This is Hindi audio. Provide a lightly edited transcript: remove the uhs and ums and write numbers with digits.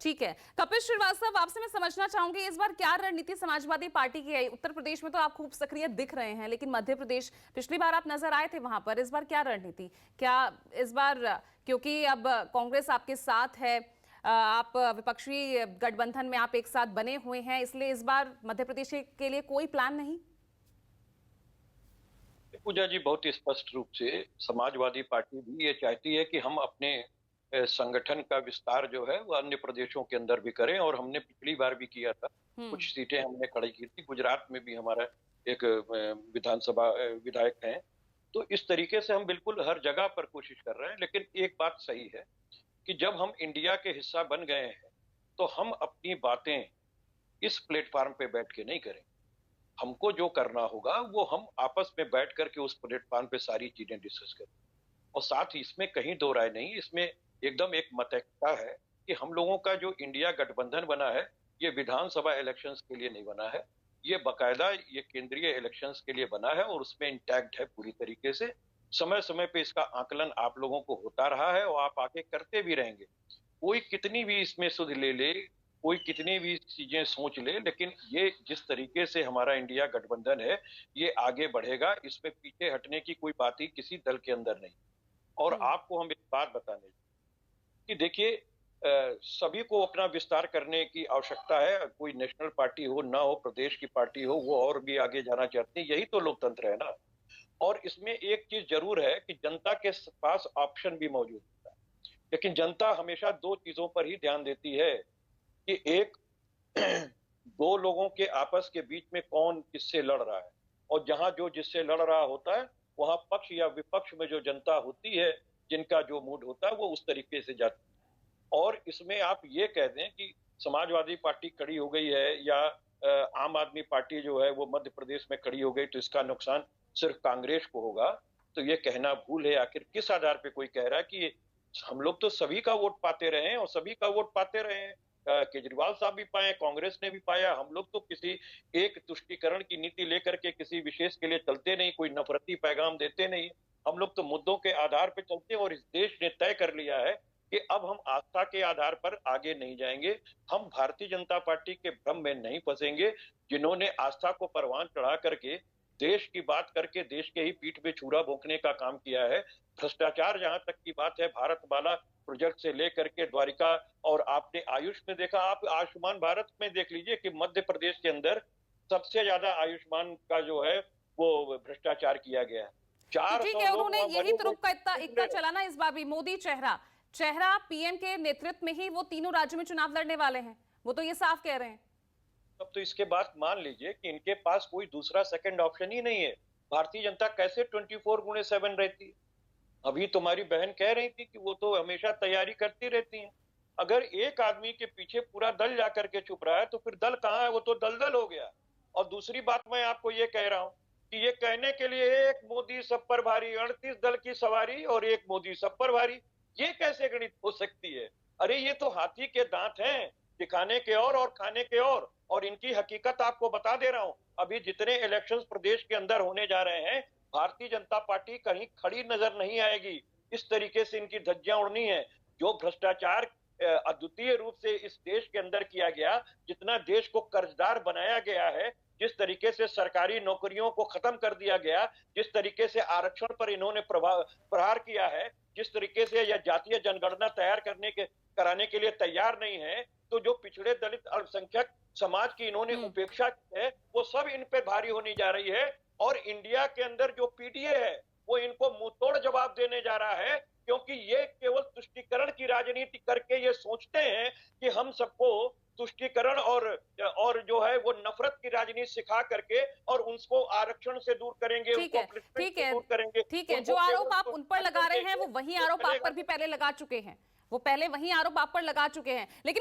ठीक है, कपिल श्रीवास्तव, आपसे मैं समझना चाहूंगी इस बार क्या रणनीति समाजवादी पार्टी की है। उत्तर प्रदेश में तो आप खूब सक्रिय दिख रहे हैं, लेकिन मध्य प्रदेश पिछली बार आप नजर आए थे वहां पर, इस बार क्या रणनीति? क्या इस बार, क्योंकि अब कांग्रेस आपके साथ है, आप विपक्षी गठबंधन में आप एक साथ बने हुए हैं, इसलिए इस बार मध्य प्रदेश के लिए कोई प्लान नहीं? पूजा जी, बहुत ही स्पष्ट रूप से समाजवादी पार्टी भी ये चाहती है कि हम अपने संगठन का विस्तार जो है वो अन्य प्रदेशों के अंदर भी करें, और हमने पिछली बार भी किया था। हम्म। कुछ सीटें हमने खड़ी की थी, गुजरात में भी हमारा एक विधानसभा विधायक हैं। तो इस तरीके से हम बिल्कुल हर जगह पर कोशिश कर रहे हैं। लेकिन एक बात सही है कि जब हम इंडिया के हिस्सा बन गए हैं तो हम अपनी बातें इस प्लेटफॉर्म पे बैठ के नहीं करें। हमको जो करना होगा वो हम आपस में बैठ करके उस प्लेटफॉर्म पे सारी चीजें डिस्कस करें। और साथ ही इसमें कहीं दो राय नहीं, इसमें एकदम एक मतैक्ता है कि हम लोगों का जो इंडिया गठबंधन बना है ये विधानसभा इलेक्शंस के लिए नहीं बना है। ये बकायदा ये केंद्रीय इलेक्शंस के लिए बना है, और उसमें इंटैक्ट है पूरी तरीके से। समय समय पे इसका आकलन आप लोगों को होता रहा है और आप आगे करते भी रहेंगे। कोई कितनी भी इसमें सुध ले ले, कोई कितनी भी चीजें सोच ले, लेकिन ये जिस तरीके से हमारा इंडिया गठबंधन है ये आगे बढ़ेगा। इसमें पीछे हटने की कोई बात ही किसी दल के अंदर नहीं। और हम्म। आपको हम एक बात बताने कि देखिए, सभी को अपना विस्तार करने की आवश्यकता है। कोई नेशनल पार्टी हो ना हो, प्रदेश की पार्टी हो, वो और भी आगे जाना चाहती है। यही तो लोकतंत्र है ना। और इसमें एक चीज जरूर है कि जनता के पास ऑप्शन भी मौजूद होता है, लेकिन जनता हमेशा दो चीजों पर ही ध्यान देती है कि एक, दो लोगों के आपस के बीच में कौन किससे लड़ रहा है, और जहां जो जिससे लड़ रहा होता है वहां पक्ष या विपक्ष में जो जनता होती है, जिनका जो मूड होता है वो उस तरीके से जाती है। और इसमें आप ये कह दें कि समाजवादी पार्टी खड़ी हो गई है या आम आदमी पार्टी जो है वो मध्य प्रदेश में खड़ी हो गई तो इसका नुकसान सिर्फ कांग्रेस को होगा, तो ये कहना भूल है। आखिर किस आधार पे कोई कह रहा है कि हम लोग तो सभी का वोट पाते रहे हैं और सभी का वोट पाते रहे हैं। केजरीवाल साहब भी पाए, कांग्रेस ने भी पाया। हम लोग तो किसी एक तुष्टीकरण की नीति लेकर के किसी विशेष के लिए चलते नहीं, कोई नफरती पैगाम देते नहीं। हम लोग तो मुद्दों के आधार पर चलते हैं, और इस देश ने तय कर लिया है कि अब हम आस्था के आधार पर आगे नहीं जाएंगे। हम भारतीय जनता पार्टी के भ्रम में नहीं फंसेंगे, जिन्होंने आस्था को परवान चढ़ा करके देश की बात करके देश के ही पीठ पे छुरा भोंकने का काम किया है। भ्रष्टाचार जहां तक की बात है, भारत माला प्रोजेक्ट से लेकर के द्वारिका, और आपने आयुष में देखा, आप आयुष्मान भारत में देख लीजिए कि मध्य प्रदेश के अंदर सबसे ज्यादा आयुष्मान का जो है वो भ्रष्टाचार किया गया है। तो चार ठीक सौ है, लोग उन्होंने वहां यही मरे तुरुप का इतना थे। चलाना इस बार भी, मोदी चेहरा चेहरा पीएम के नेतृत्व में ही वो तीनों राज्यों में चुनाव लड़ने वाले हैं, वो तो ये साफ कह रहे हैं। तब तो इसके बाद मान लीजिए कि इनके पास कोई दूसरा सेकंड ऑप्शन ही नहीं है। भारतीय जनता कैसे 24/7 रहती है? अभी तुम्हारी बहन कह रही थी कि वो तो हमेशा तैयारी करती रहती हैं। अगर एक आदमी के पीछे पूरा दल जाकर के छुप रहा है तो फिर दल कहाँ है? वो तो दलदल हो गया। और दूसरी बात मैं आपको ये कह रहा हूं कि ये कहने के लिए एक मोदी सब पर भारी, 38 दल की सवारी और एक मोदी सब पर भारी, ये कैसे गणित हो सकती है? अरे ये तो हाथी के दांत हैं, दिखाने के और खाने के और इनकी हकीकत आपको बता दे रहा हूं। अभी जितने इलेक्शंस प्रदेश के अंदर होने जा रहे हैं, भारतीय जनता पार्टी कहीं खड़ी नजर नहीं आएगी। इस तरीके से इनकी धज्जियां उड़नी है। जो भ्रष्टाचार अद्वितीय रूप से इस देश के अंदर किया गया, जितना देश को कर्जदार बनाया गया है, जिस तरीके से सरकारी नौकरियों को खत्म कर दिया गया, जिस तरीके से आरक्षण पर इन्होंने प्रहार किया है, जिस तरीके से यह जातीय जनगणना तैयार कराने के लिए तैयार नहीं है, तो जो पिछड़े दलित अल्पसंख्यक समाज की इन्होंने हम्म। उपेक्षा की है वो सब इन पे भारी होनी जा रही है। और इंडिया के अंदर जो पीडीए है वो इनको मुंह तोड़ जवाब देने जा रहा है, क्योंकि ये केवल तुष्टीकरण की राजनीति करके ये सोचते हैं कि हम सबको तुष्टीकरण और जो है वो नफरत की राजनीति सिखा करके और उनको आरक्षण से दूर करेंगे, ठीक उनको है, प्लेसमेंट ठीक से है, दूर करेंगे, ठीक है। जो उनको आरोप केवल आप उन पर लगा रहे हैं वो वही तो आरोप आप चलेगा पर भी नहीं। पहले लगा चुके हैं, वो पहले वही आरोप आप पर लगा चुके हैं, लेकिन